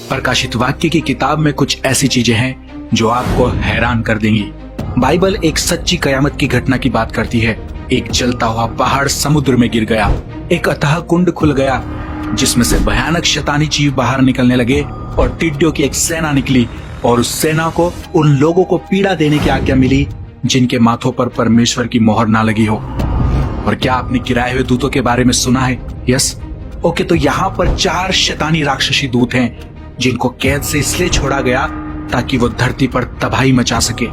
प्रकाशित वाक्य की किताब में कुछ ऐसी चीजें हैं जो आपको हैरान कर देंगी। बाइबल एक सच्ची कयामत की घटना की बात करती है। एक जलता हुआ पहाड़ समुद्र में गिर गया, एक अथाह कुंड खुल गया जिसमें से भयानक शैतानी जीव बाहर निकलने लगे और टिड्डियों की एक सेना निकली और उस सेना को उन लोगों को पीड़ा देने की आज्ञा मिली जिनके माथों पर परमेश्वर की मोहर ना लगी हो। और क्या आपने गिराए हुए दूतों के बारे में सुना है? यस, ओके, तो यहाँ पर 4 शैतानी राक्षसी दूत हैं जिनको कैद से इसलिए छोड़ा गया ताकि वो धरती पर तबाही मचा सके।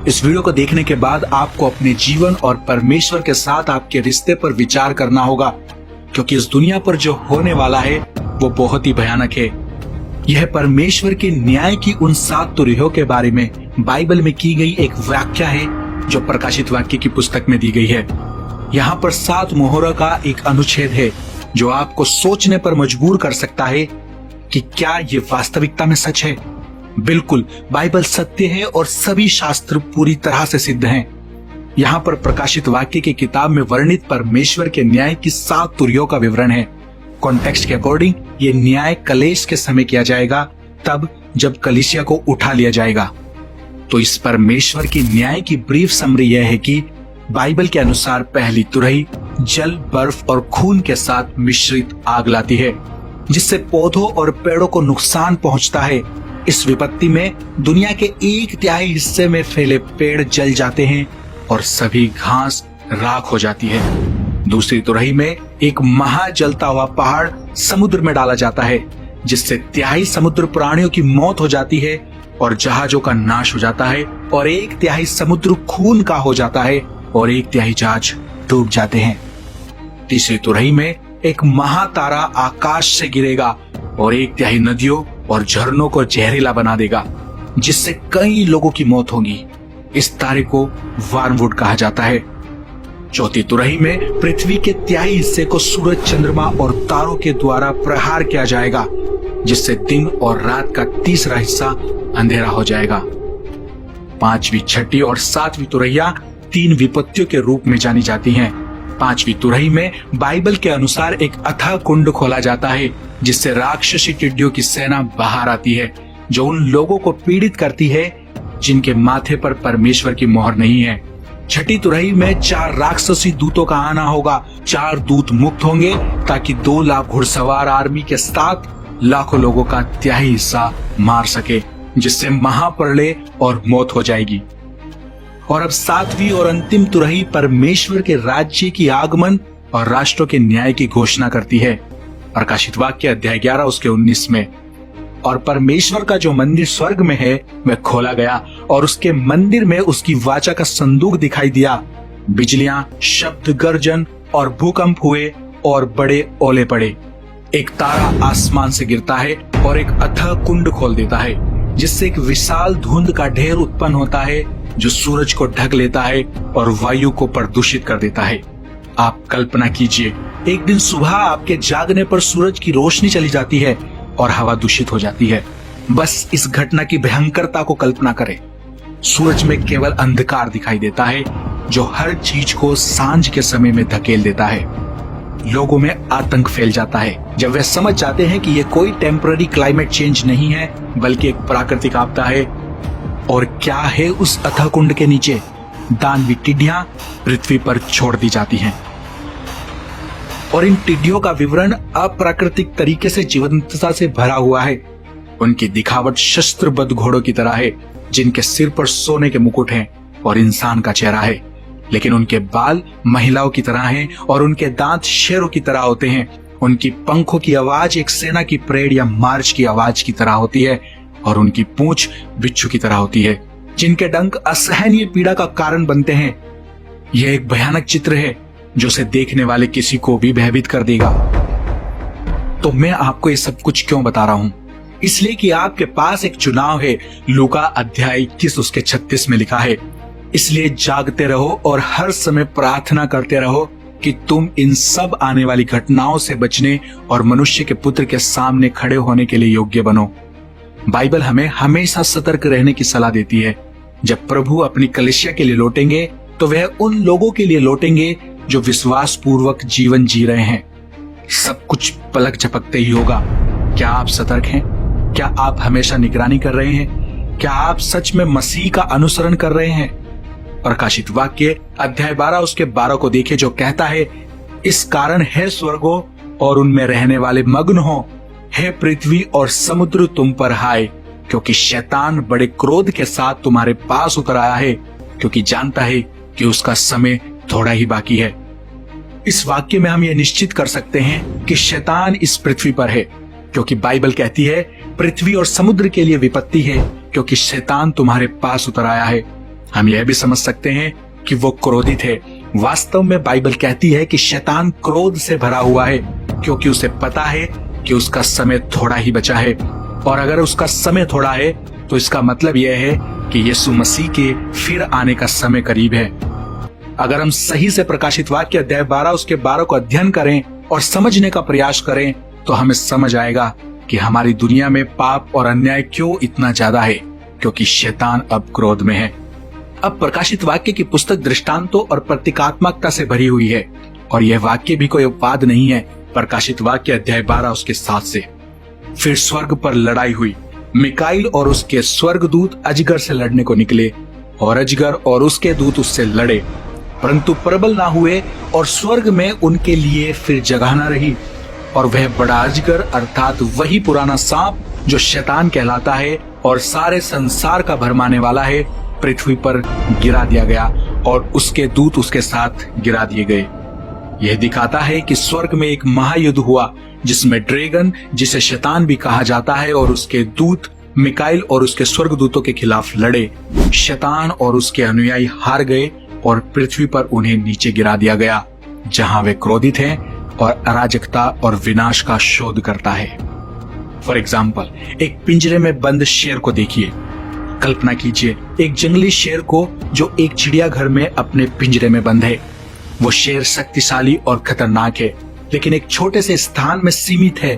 इस वीडियो को देखने के बाद आपको अपने जीवन और परमेश्वर के साथ आपके रिश्ते पर विचार करना होगा, क्योंकि इस दुनिया पर जो होने वाला है वो बहुत ही भयानक है। यह परमेश्वर के न्याय की उन 7 तुरहियों के बारे में बाइबल में की गई एक व्याख्या है जो प्रकाशित वाक्य की पुस्तक में दी गई है। यहाँ पर 7 मोहरों का एक अनुच्छेद है जो आपको सोचने पर मजबूर कर सकता है कि क्या ये वास्तविकता में सच है। बिल्कुल, बाइबल सत्य है और सभी शास्त्र पूरी तरह से सिद्ध हैं। यहाँ पर प्रकाशित वाक्य की किताब में वर्णित परमेश्वर के न्याय की 7 तुरहियों का विवरण है। कॉन्टेक्स्ट के अकॉर्डिंग ये न्याय कलेश के समय किया जाएगा, तब जब कलीसिया को उठा लिया जाएगा। तो इस परमेश्वर की न्याय की ब्रीफ समरी यह है कि बाइबल के अनुसार पहली तुरही जल, बर्फ और खून के साथ मिश्रित आग लाती है जिससे पौधों और पेड़ों को नुकसान पहुंचता है। इस विपत्ति में दुनिया के 1/3 हिस्से में फैले पेड़ जल जाते हैं और सभी घास राख हो जाती है। दूसरी तुरही में एक महाजलता हुआ पहाड़ समुद्र में डाला जाता है जिससे 1/3 समुद्र प्राणियों की मौत हो जाती है और जहाजों का नाश हो जाता है और 1/3 समुद्र खून का हो जाता है और 1/3 जहाज डूब जाते हैं। तीसरी तुरही में एक महातारा आकाश से गिरेगा और 1/3 नदियों और झरनों को जहरीला बना देगा जिससे कई लोगों की मौत होगी। इस तारे को वार्मवुड कहा जाता है। चौथी तुरही में पृथ्वी के 1/3 हिस्से को सूरज, चंद्रमा और तारों के द्वारा प्रहार किया जाएगा जिससे दिन और रात का तीसरा हिस्सा अंधेरा हो जाएगा। 5वीं, 6ठी और 7वीं तुरहियां 3 विपत्तियों के रूप में जानी जाती हैं। 5वीं तुरही में बाइबल के अनुसार एक अथाह कुंड खोला जाता है जिससे राक्षसी टिड्डियों की सेना बाहर आती है जो उन लोगों को पीड़ित करती है जिनके माथे पर परमेश्वर की मोहर नहीं है। 6ठी तुरही में 4 राक्षसी दूतों का आना होगा। 4 दूत मुक्त होंगे ताकि 2 लाख घुड़सवार आर्मी के साथ लाखों लोगों का 1/3 हिस्सा मार सके जिससे महाप्रलय और मौत हो जाएगी। और अब 7वीं और अंतिम तुरही परमेश्वर के राज्य की आगमन और राष्ट्रों के न्याय की घोषणा करती है। प्रकाशित वाक्य अध्याय 11 उसके 19 में। और परमेश्वर का जो मंदिर स्वर्ग में है वह खोला गया और उसके मंदिर में उसकी वाचा का संदूक दिखाई दिया। बिजलियां, शब्द, गर्जन और भूकंप हुए और बड़े ओले पड़े। एक तारा आसमान से गिरता है और एक अथाह कुंड खोल देता है जिससे एक विशाल धुंध का ढेर उत्पन्न होता है जो सूरज को ढक लेता है और वायु को प्रदूषित कर देता है। आप कल्पना कीजिए, एक दिन सुबह आपके जागने पर सूरज की रोशनी चली जाती है और हवा दूषित हो जाती है। बस इस घटना की भयंकरता को कल्पना करें। सूरज में केवल अंधकार दिखाई देता है जो हर चीज को सांझ के समय में धकेल देता है। लोगों में आतंक फैल जाता है जब वे समझ जाते हैं कि यह कोई टेम्पररी क्लाइमेट चेंज नहीं है बल्कि एक प्राकृतिक आपदा है। और क्या है उस अथाह कुंड के नीचे? दानवी टिड्डियां पृथ्वी पर छोड़ दी जाती हैं। और इन टिड्डियों का विवरण अप्राकृतिक तरीके से जीवंतता से भरा हुआ है। उनकी दिखावट शस्त्रबद्ध घोड़ों की तरह है जिनके सिर पर सोने के मुकुट हैं और इंसान का चेहरा है, लेकिन उनके बाल महिलाओं की तरह हैं और उनके दांत शेरों की तरह होते हैं। उनकी पंखों की आवाज एक सेना की परेड या मार्च की आवाज की तरह होती है और उनकी पूंछ बिच्छू की तरह होती है जिनके डंक असहनीय पीड़ा का कारण बनते हैं। यह एक भयानक चित्र है जो उसे देखने वाले किसी को भी भयभीत कर देगा। तो मैं आपको ये सब कुछ क्यों बता रहा हूं? इसलिए कि आपके पास एक चुनाव है। लूका अध्याय 21 उसके 36 में लिखा है, इसलिए जागते रहो और हर समय प्रार्थना करते रहो कि तुम इन सब आने वाली घटनाओं से बचने और मनुष्य के पुत्र के सामने खड़े होने के लिए योग्य बनो। बाइबल हमें हमेशा सतर्क रहने की सलाह देती है। जब प्रभु अपनी कलीसिया के लिए लौटेंगे तो वह उन लोगों के लिए लौटेंगे जो विश्वास पूर्वक जीवन जी रहे हैं। सब कुछ पलक झपकते ही होगा। क्या आप सतर्क हैं? क्या आप हमेशा निगरानी कर रहे हैं? क्या आप सच में मसीह का अनुसरण कर रहे हैं? प्रकाशित वाक्य अध्याय 12 उसके 12 को देखे, जो कहता है, इस कारण है स्वर्गों और उनमें रहने वाले मग्न हो, हे पृथ्वी और समुद्र तुम पर हाय, क्योंकि शैतान बड़े क्रोध के साथ तुम्हारे पास उतर आया है, क्योंकि जानता है कि उसका समय थोड़ा ही बाकी है। इस वाक्य में हम यह निश्चित कर सकते हैं कि शैतान इस पृथ्वी पर है, क्योंकि बाइबल कहती है पृथ्वी और समुद्र के लिए विपत्ति है, क्योंकि शैतान तुम्हारे पास उतर आया है। हम यह भी समझ सकते हैं कि वो क्रोधित है। वास्तव में बाइबल कहती है कि शैतान क्रोध से भरा हुआ है, क्योंकि उसे पता है कि उसका समय थोड़ा ही बचा है, और अगर उसका समय थोड़ा है तो इसका मतलब यह है कि यीशु मसीह के फिर आने का समय करीब है। अगर हम सही से प्रकाशित वाक्य अध्याय 12 उसके 12 को अध्ययन करें और समझने का प्रयास करें तो हमें समझ आएगा कि हमारी दुनिया में पाप और अन्याय क्यों इतना ज्यादा है, क्योंकि शैतान अब क्रोध में है। अब प्रकाशित वाक्य की पुस्तक दृष्टांतों और प्रतीकात्मकता से भरी हुई है, और यह वाक्य भी कोई अपवाद नहीं है। प्रकाशित वाक्य अध्याय 12 उसके 7 से, फिर स्वर्ग पर लड़ाई हुई। मिकाइल और उसके स्वर्गदूत अजगर से लड़ने को निकले, और अजगर और उसके दूत उससे लड़े, परंतु प्रबल ना हुए, और स्वर्ग में उनके लिए फिर जगह न रही। और वह बड़ा अजगर अर्थात वही पुराना सांप जो शैतान कहलाता है और सारे संसार का भरमाने वाला है, पृथ्वी पर गिरा दिया गया, और उसके दूत उसके साथ गिरा दिए गए। यह दिखाता है कि स्वर्ग में एक महायुद्ध हुआ, जिसमें ड्रैगन, जिसे शैतान भी कहा जाता है, और उसके दूत मिकाइल और उसके स्वर्गदूतों के खिलाफ लड़े। शैतान और उसके अनुयायी हार गए, और पृथ्वी पर उन्हें नीचे गिरा दिया गया, जहां वे क्रोधित हैं और अराजकता और विनाश का शोध करता है। फॉर एग्जाम्पल, एक पिंजरे में बंद शेर को देखिए। कल्पना कीजिए एक जंगली शेर को जो एक चिड़ियाघर में अपने पिंजरे में बंद है। वो शेर शक्तिशाली और खतरनाक है, लेकिन एक छोटे से स्थान में सीमित है।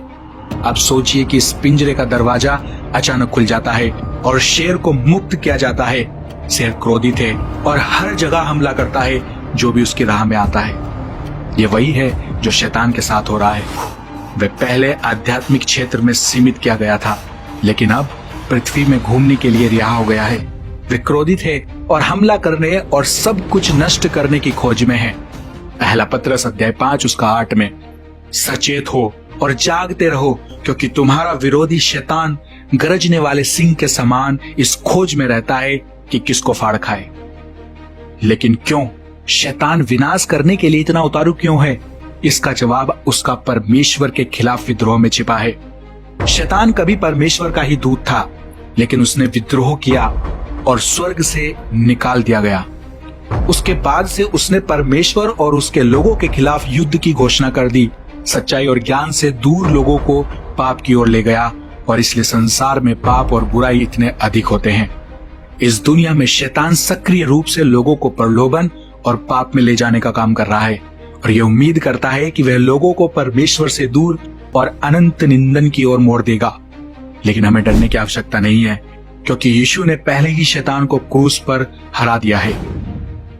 अब सोचिए कि इस पिंजरे का दरवाजा अचानक खुल जाता है और शेर को मुक्त किया जाता है। शेर क्रोधित है और हर जगह हमला करता है जो भी उसकी राह में आता है। ये वही है जो शैतान के साथ हो रहा है। वह पहले आध्यात्मिक क्षेत्र में सीमित किया गया था, लेकिन अब पृथ्वी में घूमने के लिए रिहा हो गया है। वे क्रोधित है और हमला करने और सब कुछ नष्ट करने की खोज में है। पहला पत्रस अध्याय 5 उसका 8 में, सचेत हो और जागते रहो, क्योंकि तुम्हारा विरोधी शैतान गरजने वाले सिंह के समान इस खोज में रहता है कि किसको फाड़ खाए। लेकिन क्यों शैतान विनाश करने के लिए इतना उतारू क्यों है? इसका जवाब उसका परमेश्वर के खिलाफ विद्रोह में छिपा है। शैतान कभी परमेश्वर का ही दूत था, लेकिन उसने विद्रोह किया और स्वर्ग से निकाल दिया गया। उसके बाद से उसने परमेश्वर और उसके लोगों के खिलाफ युद्ध की घोषणा कर दी। सच्चाई और ज्ञान से दूर लोगों को पाप की ओर ले गया, और इसलिए संसार में पाप और बुराई इतने अधिक होते हैं। इस दुनिया में शैतान सक्रिय रूप से लोगों को प्रलोभन और पाप में ले जाने का काम कर रहा है, और यह उम्मीद करता है कि वह लोगों को परमेश्वर से दूर और अनंत निंदन की ओर मोड़ देगा। लेकिन हमें डरने की आवश्यकता नहीं है, क्योंकि यीशु ने पहले ही शैतान को क्रूस पर हरा दिया है।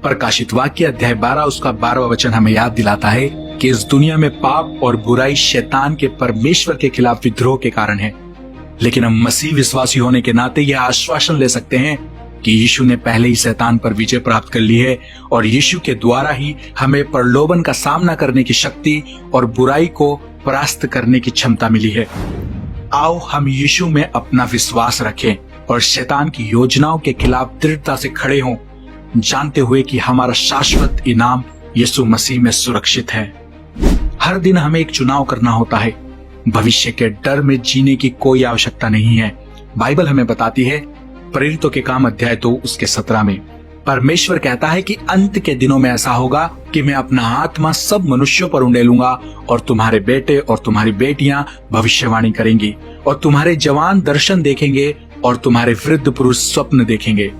प्रकाशित वाक्य अध्याय 12 उसका 12वां वचन हमें याद दिलाता है कि इस दुनिया में पाप और बुराई शैतान के परमेश्वर के खिलाफ विद्रोह के कारण है। लेकिन हम मसीह विश्वासी होने के नाते यह आश्वासन ले सकते हैं कि यीशु ने पहले ही शैतान पर विजय प्राप्त कर ली है, और यीशु के द्वारा ही हमें प्रलोभन का सामना करने की शक्ति और बुराई को परास्त करने की क्षमता मिली है। आओ हम यीशु में अपना विश्वास रखें और शैतान की योजनाओं के खिलाफ दृढ़ता से खड़े हों, जानते हुए कि हमारा शाश्वत इनाम यीशु मसीह में सुरक्षित है। हर दिन हमें एक चुनाव करना होता है। भविष्य के डर में जीने की कोई आवश्यकता नहीं है। बाइबल हमें बताती है, प्रेरितों के काम अध्याय 2 उसके 17 में, परमेश्वर कहता है कि अंत के दिनों में ऐसा होगा कि मैं अपना आत्मा सब मनुष्यों पर उंडेलूंगा, और तुम्हारे बेटे और तुम्हारी बेटियां भविष्यवाणी करेंगी, और तुम्हारे जवान दर्शन देखेंगे, और तुम्हारे वृद्ध पुरुष स्वप्न देखेंगे।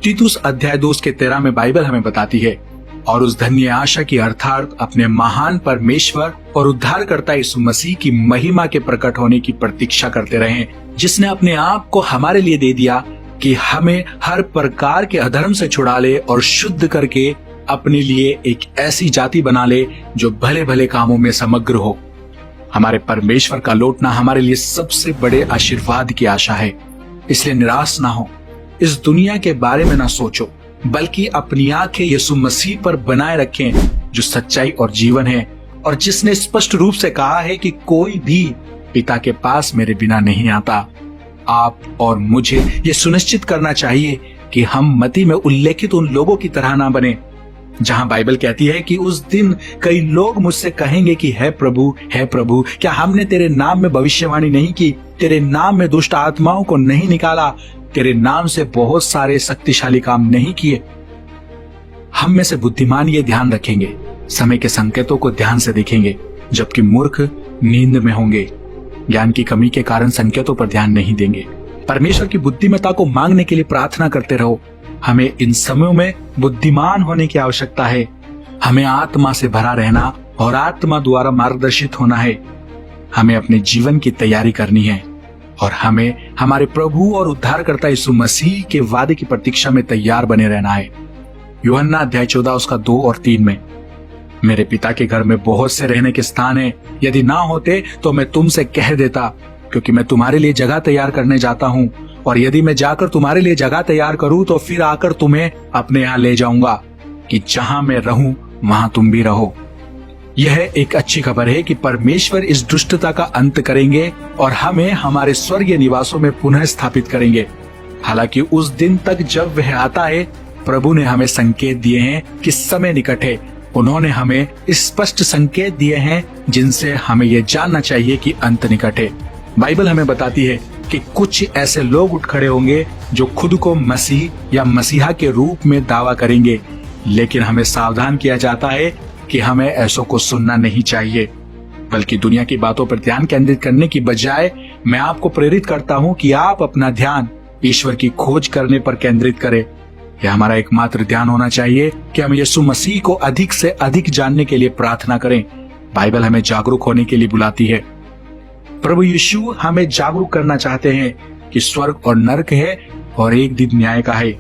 तीतुस अध्याय 2 के 13 में बाइबल हमें बताती है, और उस धन्य आशा की अर्थात अपने महान परमेश्वर और उद्धारकर्ता यीशु मसीह की महिमा के प्रकट होने की प्रतीक्षा करते रहें, जिसने अपने आप को हमारे लिए दे दिया कि हमें हर प्रकार के अधर्म से छुड़ा ले और शुद्ध करके अपने लिए एक ऐसी जाति बना ले जो भले भले कामों में समग्र हो। हमारे परमेश्वर का लौटना हमारे लिए सबसे बड़े आशीर्वाद की आशा है। इसलिए निराश ना हो, इस दुनिया के बारे में ना सोचो, बल्कि अपनी आंखें यीशु मसीह पर बनाए रखें, जो सच्चाई और जीवन है और जिसने स्पष्ट रूप से कहा है कि कोई भी पिता के पास मेरे बिना नहीं आता। आप और मुझे ये सुनिश्चित करना चाहिए कि हम मत्ती में उल्लेखित उन लोगों की तरह ना बने, जहां बाइबल कहती है कि उस दिन कई लोग मुझसे कहेंगे कि है प्रभु, क्या हमने तेरे नाम में भविष्यवाणी नहीं की, तेरे नाम में दुष्ट आत्माओं को नहीं निकाला, तेरे नाम से बहुत सारे शक्तिशाली काम नहीं किए। हम में से बुद्धिमान ये ध्यान रखेंगे, समय के संकेतों को ध्यान से देखेंगे, जबकि मूर्ख नींद में होंगे। ज्ञान की कमी के कारण संकेतों पर ध्यान नहीं देंगे। परमेश्वर की बुद्धिमत्ता को मांगने के लिए प्रार्थना करते रहो। हमें इन समयों में बुद्धिमान होने की आवश्यकता है। हमें आत्मा से भरा रहना और आत्मा द्वारा मार्गदर्शित होना है। हमें अपने जीवन की तैयारी करनी है और हमें हमारे प्रभु और उद्धारकर्ता यीशु मसीह के वादे की प्रतीक्षा में तैयार बने रहना है। यूहन्ना अध्याय 14 उसका 2 और 3 में, मेरे पिता के घर में बहुत से रहने के स्थान है, यदि ना होते तो मैं तुमसे कह देता, क्योंकि मैं तुम्हारे लिए जगह तैयार करने जाता हूँ, और यदि मैं जाकर तुम्हारे लिए जगह तैयार करूँ तो फिर आकर तुम्हें अपने यहाँ ले जाऊंगा, कि जहां मैं रहूं वहां तुम भी रहो। यह एक अच्छी खबर है कि परमेश्वर इस दुष्टता का अंत करेंगे और हमें हमारे स्वर्गीय निवासों में पुनः स्थापित करेंगे। हालांकि उस दिन तक जब वह आता है, प्रभु ने हमें संकेत दिए हैं कि समय निकट है। उन्होंने हमें स्पष्ट संकेत दिए हैं जिनसे हमें यह जानना चाहिए कि अंत निकट है। बाइबल हमें बताती है कि कुछ ऐसे लोग उठ खड़े होंगे जो खुद को मसीह या मसीहा के रूप में दावा करेंगे, लेकिन हमें सावधान किया जाता है कि हमें ऐसों को सुनना नहीं चाहिए, बल्कि दुनिया की बातों पर ध्यान केंद्रित करने की बजाय मैं आपको प्रेरित करता हूं कि आप अपना ध्यान ईश्वर की खोज करने पर केंद्रित करें। यह हमारा एकमात्र ध्यान होना चाहिए कि हम यीशु मसीह को अधिक से अधिक जानने के लिए प्रार्थना करें। बाइबल हमें जागरूक होने के लिए बुलाती है। प्रभु यीशु हमें जागरूक करना चाहते हैं कि स्वर्ग और नरक है और एक दिन न्याय का है।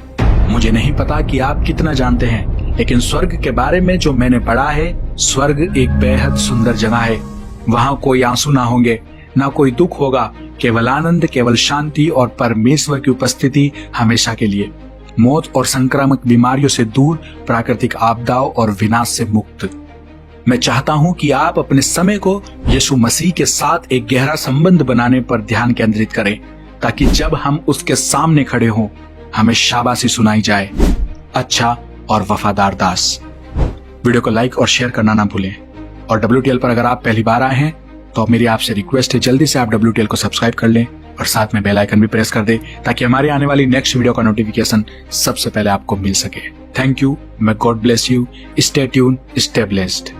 मुझे नहीं पता कि आप कितना जानते हैं, लेकिन स्वर्ग के बारे में जो मैंने पढ़ा है, स्वर्ग एक बेहद सुंदर जगह है। वहां कोई आंसू ना होंगे, ना कोई दुख होगा, केवल आनंद, केवल शांति और परमेश्वर की उपस्थिति हमेशा के लिए। मौत और संक्रामक बीमारियों से दूर, प्राकृतिक आपदाओं और विनाश से मुक्त। मैं चाहता हूं कि आप अपने समय को यीशु मसीह के साथ एक गहरा संबंध बनाने पर ध्यान केंद्रित करें, ताकि जब हम उसके सामने खड़े हों, हमें शाबाशी सुनाई जाए, अच्छा और वफादार दास। वीडियो को लाइक और शेयर करना ना भूलें। और WTL पर अगर आप पहली बार आए हैं तो मेरी आपसे रिक्वेस्ट है, जल्दी से आप WTL को सब्सक्राइब कर लें और साथ में बेल आइकन भी प्रेस कर दें, ताकि हमारे आने वाली नेक्स्ट वीडियो का नोटिफिकेशन सबसे पहले आपको मिल सके। Thank you. May God bless you. Stay tune, stay blessed.